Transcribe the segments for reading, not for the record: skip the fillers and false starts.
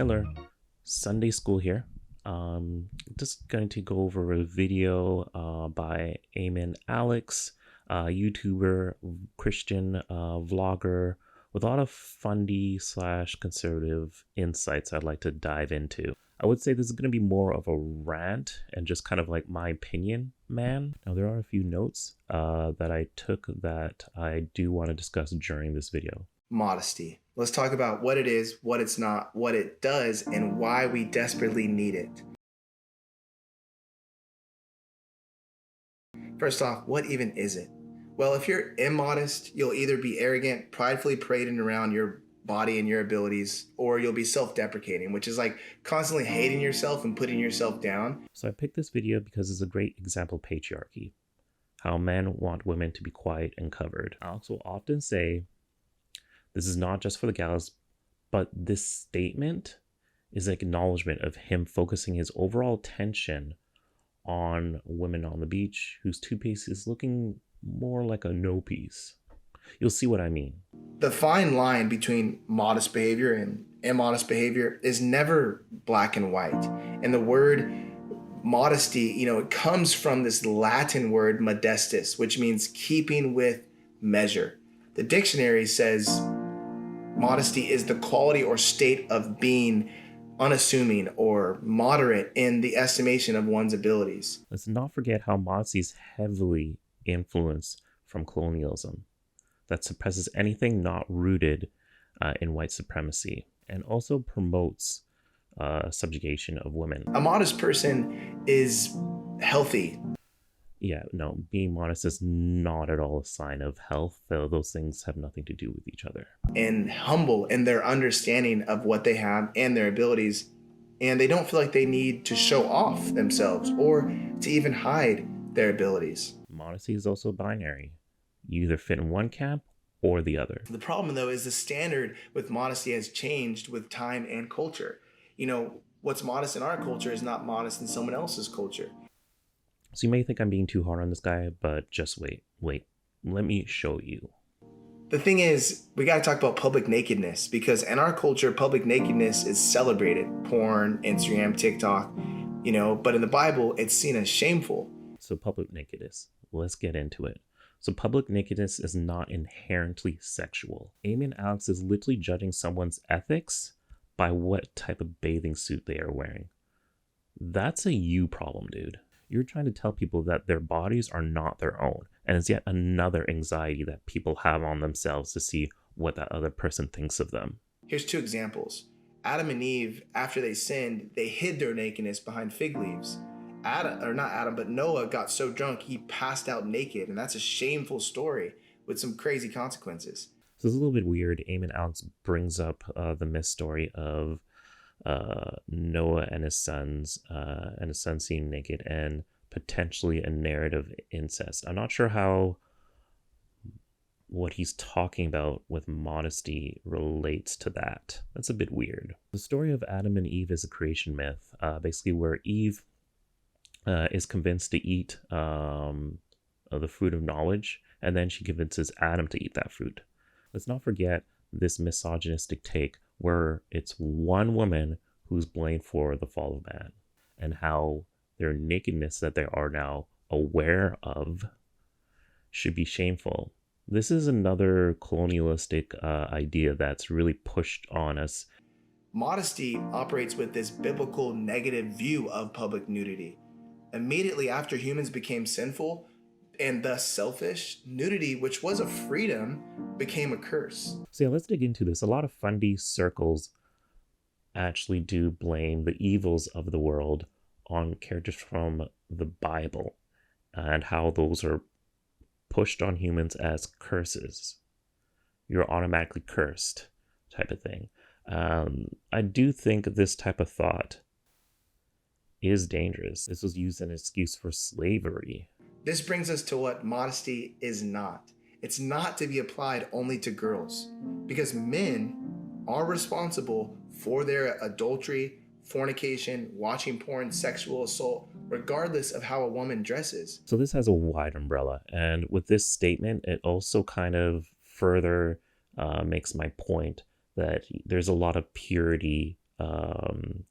Hello, Sunday School here. Just going to go over a video by Eamon Alex, YouTuber, Christian vlogger, with a lot of fundy slash conservative insights I'd like to dive into. I would say this is going to be more of a rant and just kind of like my opinion, man. Now, there are a few notes that I took that I do want to discuss during this video. Modesty. Let's talk about what it is, what it's not, what it does, and why we desperately need it. First off, what even is it? Well, if you're immodest, you'll either be arrogant, pridefully parading around your body and your abilities, or you'll be self-deprecating, which is like constantly hating yourself and putting yourself down. So I picked this video because it's a great example of patriarchy, how men want women to be quiet and covered. I also often say, this is not just for the gals, but this statement is an acknowledgement of him focusing his overall attention on women on the beach whose two-piece is looking more like a no-piece. You'll see what I mean. The fine line between modest behavior and immodest behavior is never black and white. And the word modesty, it comes from this Latin word modestus, which means keeping with measure. The dictionary says modesty is the quality or state of being unassuming or moderate in the estimation of one's abilities. Let's not forget how modesty is heavily influenced from colonialism that suppresses anything not rooted in white supremacy and also promotes subjugation of women. A modest person is healthy. Yeah, no, being modest is not at all a sign of health. Those things have nothing to do with each other. And humble in their understanding of what they have and their abilities. And they don't feel like they need to show off themselves or to even hide their abilities. Modesty is also binary. You either fit in one camp or the other. The problem, though, is the standard with modesty has changed with time and culture. What's modest in our culture is not modest in someone else's culture. So you may think I'm being too hard on this guy, but just wait. Let me show you. The thing is, we got to talk about public nakedness, because in our culture, public nakedness is celebrated. Porn, Instagram, TikTok, but in the Bible, it's seen as shameful. So public nakedness, let's get into it. So public nakedness is not inherently sexual. Eamon Alex is literally judging someone's ethics by what type of bathing suit they are wearing. That's a you problem, dude. You're trying to tell people that their bodies are not their own. And it's yet another anxiety that people have on themselves to see what that other person thinks of them. Here's two examples. Adam and Eve, after they sinned, they hid their nakedness behind fig leaves. Noah got so drunk he passed out naked. And that's a shameful story with some crazy consequences. So it's a little bit weird. Eamon Alex brings up the myth story of Noah and his sons seeing naked and potentially a narrative incest. I'm not sure what he's talking about with modesty relates to that. That's a bit weird. The story of Adam and Eve is a creation myth, basically where Eve is convinced to eat of the fruit of knowledge, and then she convinces Adam to eat that fruit. Let's not forget this misogynistic take where it's one woman who's blamed for the fall of man, and how their nakedness that they are now aware of should be shameful. This is another colonialistic idea that's really pushed on us. Modesty operates with this biblical negative view of public nudity. Immediately after humans became sinful and thus selfish, nudity, which was a freedom, became a curse. So yeah, let's dig into this. A lot of fundy circles actually do blame the evils of the world on characters from the Bible and how those are pushed on humans as curses. You're automatically cursed type of thing. I do think this type of thought is dangerous. This was used as an excuse for slavery. This brings us to what modesty is not. It's not to be applied only to girls, because men are responsible for their adultery, fornication, watching porn, sexual assault, regardless of how a woman dresses. So this has a wide umbrella, and with this statement, it also kind of further makes my point that there's a lot of purity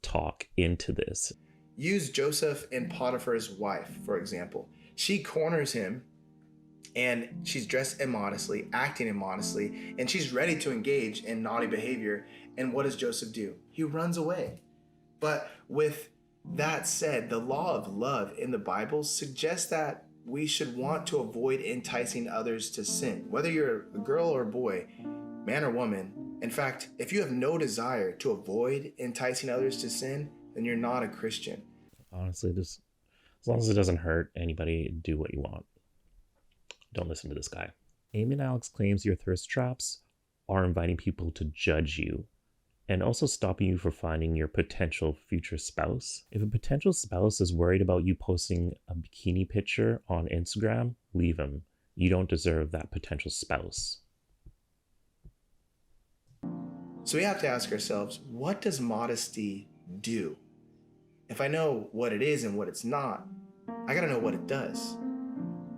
talk into this. Use Joseph and Potiphar's wife, for example. She corners him and she's dressed immodestly, acting immodestly, and she's ready to engage in naughty behavior. And what does Joseph do? He runs away. But with that said, the law of love in the Bible suggests that we should want to avoid enticing others to sin, whether you're a girl or a boy, man or woman. In fact, if you have no desire to avoid enticing others to sin, then you're not a Christian. Honestly, just as long as it doesn't hurt anybody, do what you want. Don't listen to this guy. Eamon Alex claims your thirst traps are inviting people to judge you and also stopping you from finding your potential future spouse. If a potential spouse is worried about you posting a bikini picture on Instagram, leave him. You don't deserve that potential spouse. So we have to ask ourselves, what does modesty do? If I know what it is and what it's not, I gotta know what it does.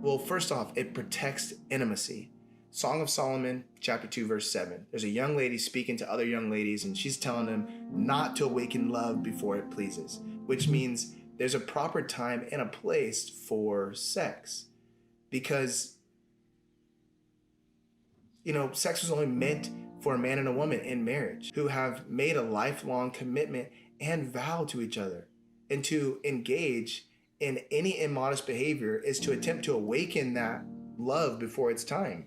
Well, first off, it protects intimacy. Song of Solomon, chapter 2, verse 7. There's a young lady speaking to other young ladies, and she's telling them not to awaken love before it pleases, which means there's a proper time and a place for sex. Because, sex was only meant for a man and a woman in marriage who have made a lifelong commitment and vow to each other. And to engage in any immodest behavior is to attempt to awaken that love before it's time,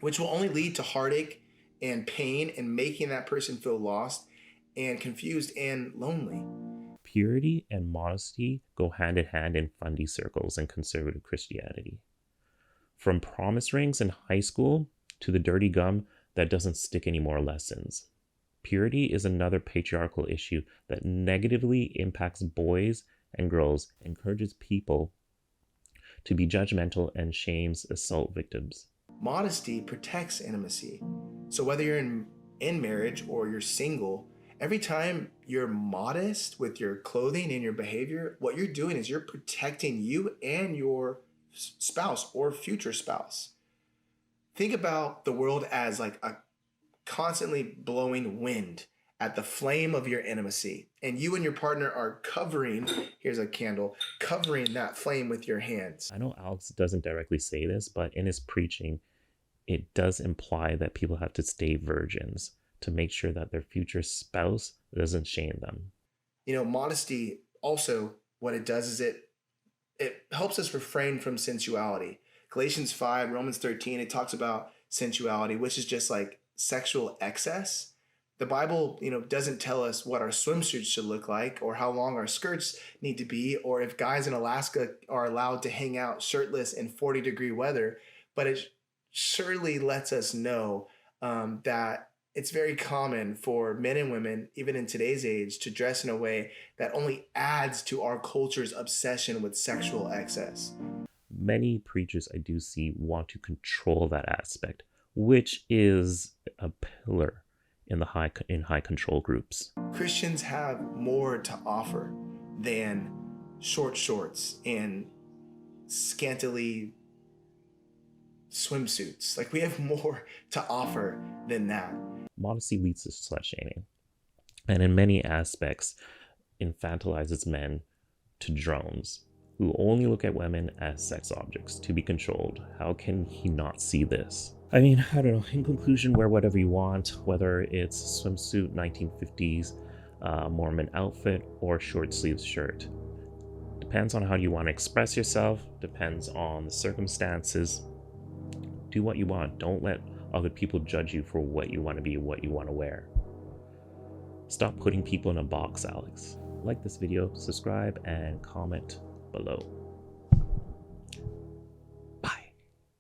which will only lead to heartache and pain and making that person feel lost and confused and lonely. Purity and modesty go hand in hand in fundy circles and conservative Christianity. From promise rings in high school to the dirty gum that doesn't stick anymore lessons. Purity is another patriarchal issue that negatively impacts boys and girls, encourages people to be judgmental, and shames assault victims. Modesty protects intimacy. So whether you're in marriage or you're single, every time you're modest with your clothing and your behavior, what you're doing is you're protecting you and your spouse or future spouse. Think about the world as like a constantly blowing wind at the flame of your intimacy, and you and your partner are covering, here's a candle, covering that flame with your hands. I know Alex doesn't directly say this, but in his preaching, it does imply that people have to stay virgins to make sure that their future spouse doesn't shame them. Modesty also, what it does is it helps us refrain from sensuality. Galatians 5, Romans 13, it talks about sensuality, which is just like sexual excess. The Bible, doesn't tell us what our swimsuits should look like or how long our skirts need to be or if guys in Alaska are allowed to hang out shirtless in 40-degree weather, but it surely lets us know that it's very common for men and women, even in today's age, to dress in a way that only adds to our culture's obsession with sexual excess. Many preachers I do see want to control that aspect, which is a pillar in high control groups. Christians have more to offer than short shorts and scantily swimsuits. Like, we have more to offer than that. Modesty leads to slut shaming, and in many aspects infantilizes men to drones who only look at women as sex objects to be controlled. How can he not see this? I mean, I don't know. In conclusion, wear whatever you want, whether it's swimsuit, 1950s, Mormon outfit, or short sleeves shirt. Depends on how you want to express yourself, depends on the circumstances. Do what you want. Don't let other people judge you for what you want to be, what you want to wear. Stop putting people in a box, Alex. Like this video, subscribe, and comment below.